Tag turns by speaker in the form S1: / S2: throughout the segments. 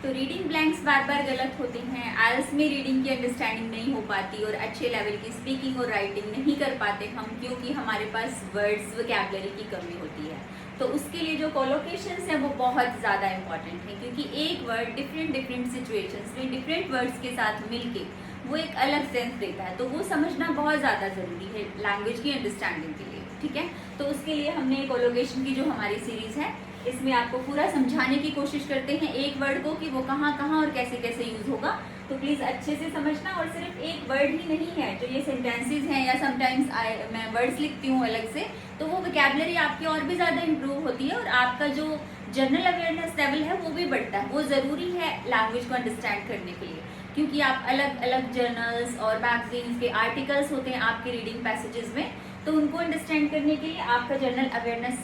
S1: तो reading blanks बार बार गलत होते हैं, आइल्स में रीडिंग की अंडरस्टैंडिंग नहीं हो पाती और अच्छे लेवल की स्पीकिंग और राइटिंग नहीं कर पाते हम, क्योंकि हमारे पास वर्ड्स वोकैबुलरी की कमी होती है। तो उसके लिए जो कोलोकेशंस हैं वो बहुत ज़्यादा इंपॉर्टेंट है, क्योंकि एक वर्ड डिफरेंट सिचुएशंस में डिफरेंट वर्ड्स के साथ मिलके वो एक अलग सेंस देता है। तो वो समझना बहुत ज़्यादा ज़रूरी है लैंग्वेज की अंडरस्टैंडिंग के लिए, ठीक है। तो उसके लिए हमने कोलोकेशन की जो हमारी सीरीज़ है इसमें आपको पूरा समझाने की कोशिश करते हैं एक वर्ड को कि वो कहाँ कहाँ और कैसे कैसे यूज़ होगा। तो प्लीज़ अच्छे से समझना। और सिर्फ एक वर्ड ही नहीं है, जो ये सेंटेंसेस हैं या समटाइम्स मैं वर्ड्स लिखती हूँ अलग से, तो वो वोकैबुलरी आपकी और भी ज़्यादा इम्प्रूव होती है और आपका जो जनरल अवेयरनेस लेवल है वो भी बढ़ता है। वो ज़रूरी है लैंग्वेज को अंडरस्टैंड करने के लिए, क्योंकि आप अलग अलग जर्नल्स और मैगजीन्स के आर्टिकल्स होते हैं आपके रीडिंग पैसेजेस में, तो उनको अंडरस्टैंड करने के लिए आपका जनरल अवेयरनेस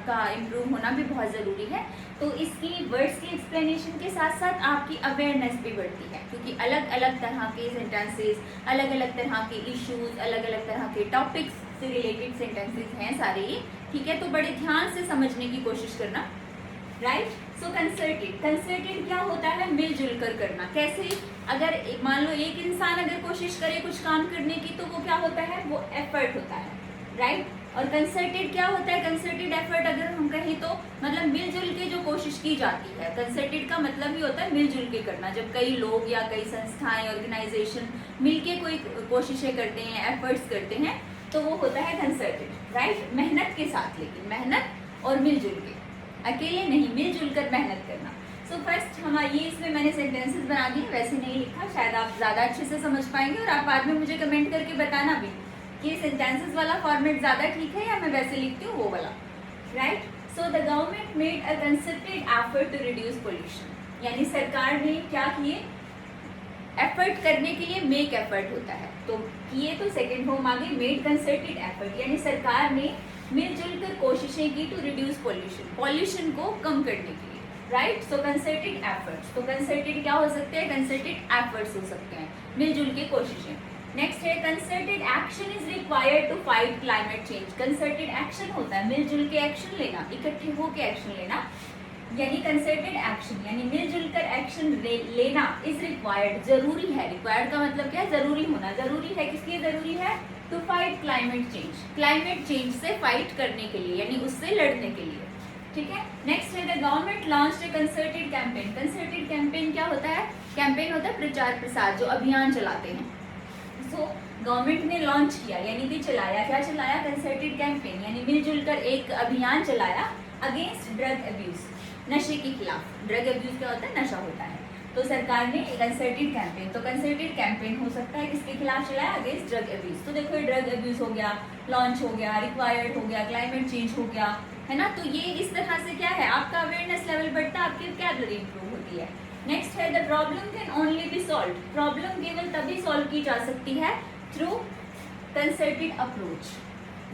S1: का इम्प्रूव होना भी बहुत ज़रूरी है। तो इसकी वर्ड्स की एक्सप्लेनेशन के साथ साथ आपकी अवेयरनेस भी बढ़ती है, क्योंकि अलग अलग तरह के सेंटेंसेस, अलग अलग तरह के इश्यूज, अलग अलग तरह के टॉपिक्स से रिलेटेड सेंटेंसेस हैं सारे ये, ठीक है। तो बड़े ध्यान से समझने की कोशिश करना, राइट। सो कंसर्टेड क्या होता है? मिलजुल कर करना। कैसे? अगर मान लो एक इंसान अगर कोशिश करे कुछ काम करने की, तो वो क्या होता है? वो एफर्ट होता है, राइट। और कंसर्टेड क्या होता है? कंसर्टेड एफर्ट अगर हम कहें तो मतलब मिलजुल के जो कोशिश की जाती है। कंसर्टेड का मतलब ही होता है मिलजुल के करना। जब कई लोग या कई संस्थाएं, ऑर्गेनाइजेशन मिलके कोई कोशिशें करते हैं, एफर्ट्स करते हैं, तो वो होता है कंसर्टेड, राइट। मेहनत के साथ, लेकिन मेहनत और मिलजुल के, अकेले नहीं, मिलजुल कर मेहनत करना। सो फर्स्ट हमारी ये, इसमें मैंने सेंटेंसेस बना दिए, वैसे नहीं लिखा, शायद आप ज़्यादा अच्छे से समझ पाएंगे। और आप बाद में मुझे कमेंट करके बताना भी कि सेंटेंसेस वाला फॉर्मेट ज़्यादा ठीक है या मैं वैसे लिखती हूँ वो वाला, right. So the government made a concerted effort to reduce pollution, यानी सरकार ने क्या किए? एफर्ट करने के लिए मेक एफर्ट होता है, तो किए तो सेकेंड फॉर्म आ गई मेड कंसर्टेड एफर्ट, यानी सरकार ने मिलजुल कर कोशिशें की टू रिड्यूस पोल्यूशन, पॉल्यूशन को कम करने के लिए, राइट। सो कंसर्टेड एफर्ट्स, तो कंसर्टेड क्या हो सकते हैं? कंसर्टेड एफर्ट्स हो सकते हैं, मिलजुल के कोशिशें। नेक्स्ट है concerted action is required to fight climate change. Concerted action होता है मिलजुल के एक्शन लेना, इकट्ठे होकर एक्शन लेना, यानी कंसर्टेड एक्शन, यानी मिलजुल कर एक्शन लेना इज रिक्वायर्ड, जरूरी है। रिक्वायर्ड का मतलब क्या है? जरूरी होना। जरूरी है किसके लिए जरूरी है? To fight climate change, climate change से फाइट करने के लिए, यानी उससे लड़ने के लिए, ठीक है। नेक्स्ट है the government launched A concerted campaign. Concerted campaign क्या होता है? कैंपेन होता है प्रचार प्रसार, जो अभियान चलाते हैं। सो गवर्नमेंट ने लॉन्च किया, यानी कि चलाया, क्या चलाया? कंसर्टेड कैंपेन, यानी मिलजुल कर एक अभियान चलाया अगेंस्ट ड्रग अब्यूज, नशे के खिलाफ। ड्रग अब्यूज क्या होता है? नशा होता है। तो सरकार ने कंसर्टेड कैंपेन, तो कंसर्टेड कैंपेन हो सकता है किसके खिलाफ चलाया? Against drug abuse. तो देखो ड्रग अब्यूज हो गया, लॉन्च हो गया, रिक्वायर्ड हो गया, क्लाइमेट चेंज हो गया, है ना। तो ये इस तरह से क्या है? आपका अवेयरनेस लेवल बढ़ता है, आपकी वोकैबुलरी इंप्रूव होती है। नेक्स्ट है the problem can only be solve. Problem केवल तभी सॉल्व की जा सकती है थ्रू कंसर्टेड अप्रोच,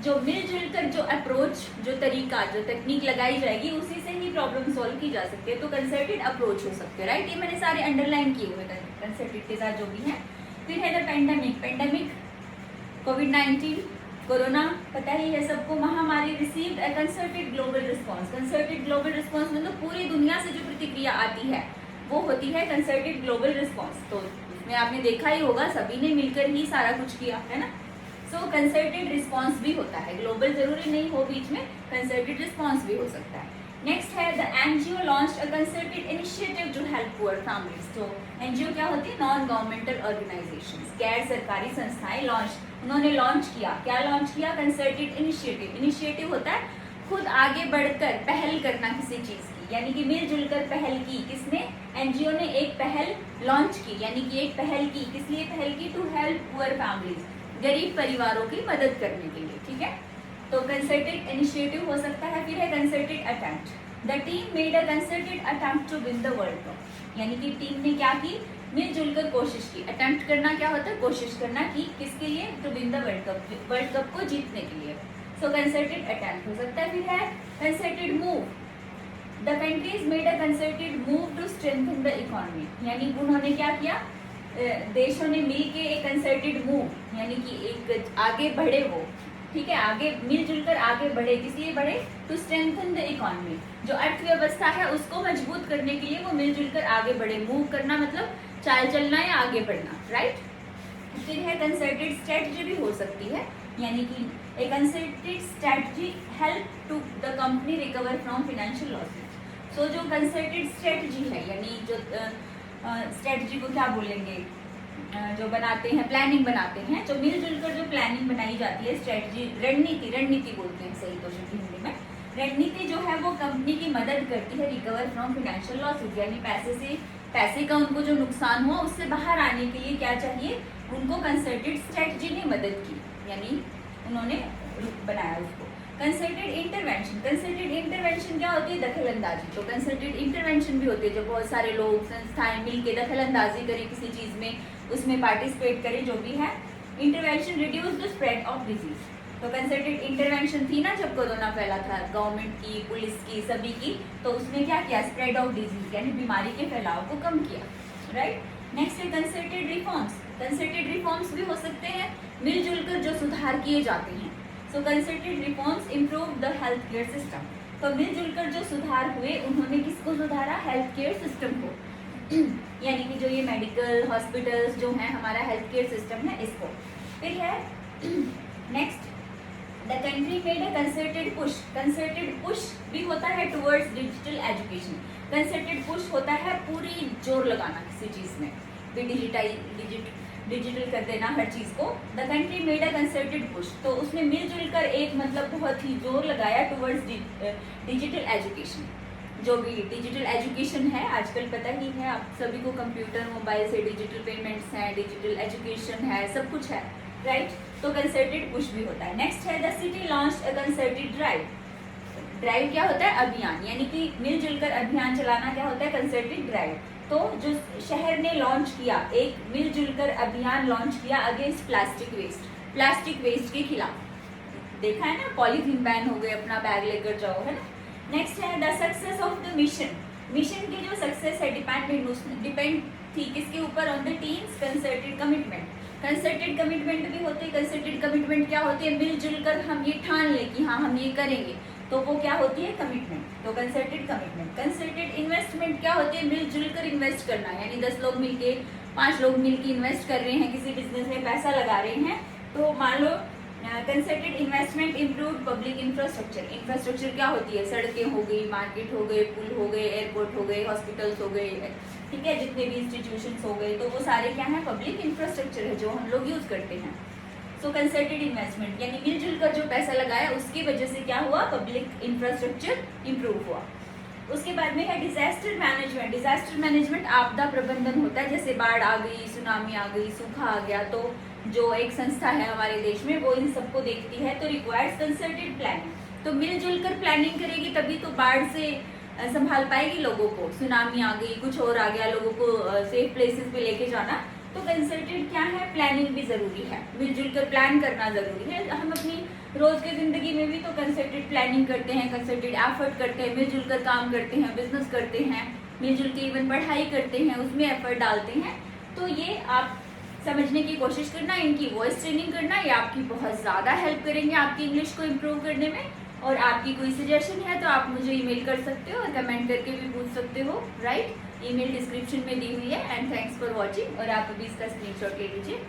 S1: जो मिलजुल कर जो अप्रोच, जो तरीका, जो टेक्निक लगाई जाएगी उसी से ही प्रॉब्लम सॉल्व की जा सकती है। तो कंसर्टेड अप्रोच हो सकते हैं, राइट। ये मैंने सारे अंडरलाइन किए हुए कंसर्टेड के साथ जो भी है। फिर है the pandemic. Pandemic covid, corona, पता ही है सबको, महामारी received a concerted global response. Concerted global response मतलब पूरी दुनिया से जो प्रतिक्रिया आती है वो होती है कंसर्टेड ग्लोबल रिस्पॉन्स। तो इसमें आपने देखा ही होगा सभी ने मिलकर ही सारा कुछ किया, है ना। सो कंसर्टेड रिस्पॉन्स भी होता है, ग्लोबल जरूरी नहीं हो, बीच में कंसर्टेड रिस्पॉन्स भी हो सकता है। नेक्स्ट है the NGO launched a concerted initiative to help poor families. तो एनजीओ क्या होती है? नॉन गवर्नमेंटल ऑर्गेनाइजेशंस, गैर सरकारी संस्थाएं उन्होंने लॉन्च किया। क्या लॉन्च किया? Concerted initiative. इनिशिएटिव होता है खुद आगे बढ़कर पहल करना किसी चीज की, यानी कि मिलजुल कर पहल की। किसने? एनजीओ ने एक पहल लॉन्च की, यानी कि एक पहल की। किस लिए पहल की? टू हेल्प पुअर फैमिलीज, गरीब परिवारों की मदद करने के लिए, ठीक है। तो कंसर्टेड इनिशिएटिव हो सकता है। फिर है concerted attempt. The team made a concerted attempt to win the World Cup, यानी कि टीम ने क्या की? मिलजुल कर कोशिश की। अटेम्प्ट करना क्या होता है? कोशिश करना की, किसके लिए? To win the World Cup, World Cup को जीतने के लिए। सो कंसर्टेड अटेम्प्ट हो सकता है। फिर है concerted move. The countries made a concerted move to strengthen the economy, यानी उन्होंने क्या किया? देशों ने मिलके एक कंसर्टेड मूव, यानी कि एक आगे बढ़े वो, ठीक है, आगे मिलजुल कर आगे बढ़े, किस लिए बढ़े? टू स्ट्रेंथन द इकोनॉमी, जो अर्थव्यवस्था है उसको मजबूत करने के लिए वो मिलजुल कर आगे बढ़े। मूव करना मतलब चाल चलना या आगे बढ़ना, राइट। फिर है कंसर्टेड स्ट्रेटजी भी हो सकती है, यानी कि a concerted strategy help to the company recover from financial losses. So जो कंसर्टेड स्ट्रेटजी है, यानी जो स्ट्रेटजी को क्या बोलेंगे, जो बनाते हैं, प्लानिंग बनाते हैं, तो मिलजुल कर जो प्लानिंग बनाई जाती है, स्ट्रेटजी, रणनीति बोलते हैं सही तो हिंदी में। रणनीति जो है वो कंपनी की मदद करती है रिकवर फ्रॉम फाइनेंशियल लॉसेस, यानी पैसे का उनको जो नुकसान हुआ उससे बाहर आने के लिए क्या चाहिए, उनको कंसर्टेड स्ट्रेटजी ने मदद की, यानी उन्होंने बनाया उसको। कंसर्टेड इंटरवेंशन क्या होती है? दखल अंदाजी। तो कंसर्टेड इंटरवेंशन भी होती है जब बहुत सारे लोग, संस्थाएं मिलकर दखल अंदाजी करें किसी चीज में, उसमें पार्टिसिपेट करें, जो भी है। Intervention reduce the spread of disease. तो कंसर्टेड इंटरवेंशन थी ना जब कोरोना फैला था, गवर्नमेंट की, पुलिस की, सभी की, तो उसने क्या किया? स्प्रेड ऑफ डिजीज यानी बीमारी के फैलाव को कम किया, राइट। नेक्स्ट है कंसर्टेड रिफॉर्म्स। कंसर्टेड रिफॉर्म्स भी हो सकते हैं मिलजुल कर जो सुधार किए जाते हैं। So concerted reforms improve the health care system. तो मिलजुल कर जो सुधार हुए उन्होंने किसको सुधारा? हेल्थ केयर सिस्टम को, यानी कि जो ये मेडिकल हॉस्पिटल्स जो हैं, हमारा हेल्थ केयर सिस्टम है, इसको। फिर है next, the country made a concerted push. Concerted push भी होता है towards digital education. Concerted push होता है पूरी जोर लगाना किसी चीज में, डिजिटल कर देना हर चीज को। The country made a concerted push, तो उसने मिलजुल कर एक मतलब बहुत ही जोर लगाया टुवर्ड्स डिजिटल एजुकेशन। जो भी डिजिटल एजुकेशन है आजकल पता ही है आप सभी को, कंप्यूटर मोबाइल से डिजिटल पेमेंट्स हैं, डिजिटल एजुकेशन है, सब कुछ है, राइट। तो कंसर्टेड पुश भी होता है। नेक्स्ट है the city launch a concerted drive. Drive क्या होता है? अभियान, यानी कि मिलजुल कर अभियान चलाना क्या होता है? Concerted drive. तो जो शहर ने लॉन्च किया, एक मिलजुल कर अभियान लॉन्च किया अगेंस्ट प्लास्टिक वेस्ट के खिलाफ। देखा है ना, पॉलीथीन बैन हो गए, अपना बैग लेकर जाओ, है ना। नेक्स्ट है the success of the mission. Mission की जो सक्सेस है डिपेंड थी किसके ऊपर? On the teams concerted commitment. Concerted commitment भी होती है। कंसर्टेड कमिटमेंट क्या होती है? मिलजुल कर हम ये ठान लें कि हाँ हम ये करेंगे, तो वो क्या होती है? कमिटमेंट। तो कंसर्टेड कमिटमेंट। कंसर्टेड इन्वेस्टमेंट क्या होती है? मिलजुल कर इन्वेस्ट करना, यानी 10 लोग मिलके, 5 लोग मिलके इन्वेस्ट कर रहे हैं किसी बिजनेस में, पैसा लगा रहे हैं। तो मान लो concerted investment improve public infrastructure. Infrastructure क्या होती है? सड़कें हो गई, मार्केट हो गए, पुल हो गए, एयरपोर्ट हो गए, हॉस्पिटल्स हो गए, ठीक है, जितने भी इंस्टीट्यूशंस हो गए, तो वो सारे क्या है? पब्लिक इंफ्रास्ट्रक्चर है जो हम लोग यूज करते हैं। सो कंसर्टेड इन्वेस्टमेंट यानी मिलजुल कर जो पैसा लगाया उसकी वजह से क्या हुआ? पब्लिक इंफ्रास्ट्रक्चर इंप्रूव हुआ। उसके बाद में है डिजास्टर मैनेजमेंट। डिजास्टर मैनेजमेंट आपदा प्रबंधन होता है, जैसे बाढ़ आ गई, सुनामी आ गई, सूखा आ गया, तो जो एक संस्था है हमारे देश में वो इन सबको देखती है, तो रिक्वायर्स कंसर्टेड प्लानिंग। तो मिलजुल कर प्लानिंग करेगी तभी तो बाढ़ से संभाल पाएगी लोगों को। सुनामी आ गई, कुछ और आ गया, लोगों को सेफ प्लेसेस पे लेके जाना, तो कंसर्टेड क्या है? प्लानिंग भी जरूरी है, मिलजुल कर प्लान करना जरूरी है। हम अपनी रोज की जिंदगी में भी तो कंसर्टेड प्लानिंग करते हैं, कंसर्टेड एफर्ट करते हैं, मिलजुल कर काम करते हैं, बिजनेस करते हैं, मिलजुल के इवन पढ़ाई करते हैं, उसमें एफर्ट डालते हैं। तो ये आप समझने की कोशिश करना, इनकी वॉइस ट्रेनिंग करना, ये आपकी बहुत ज़्यादा हेल्प करेंगे आपकी इंग्लिश को इम्प्रूव करने में। और आपकी कोई सजेशन है तो आप मुझे ईमेल कर सकते हो और कमेंट करके भी पूछ सकते हो, राइट। ईमेल डिस्क्रिप्शन में दी हुई है। And thanks for watching. और आप अभी इसका स्क्रीनशॉट ले लीजिए।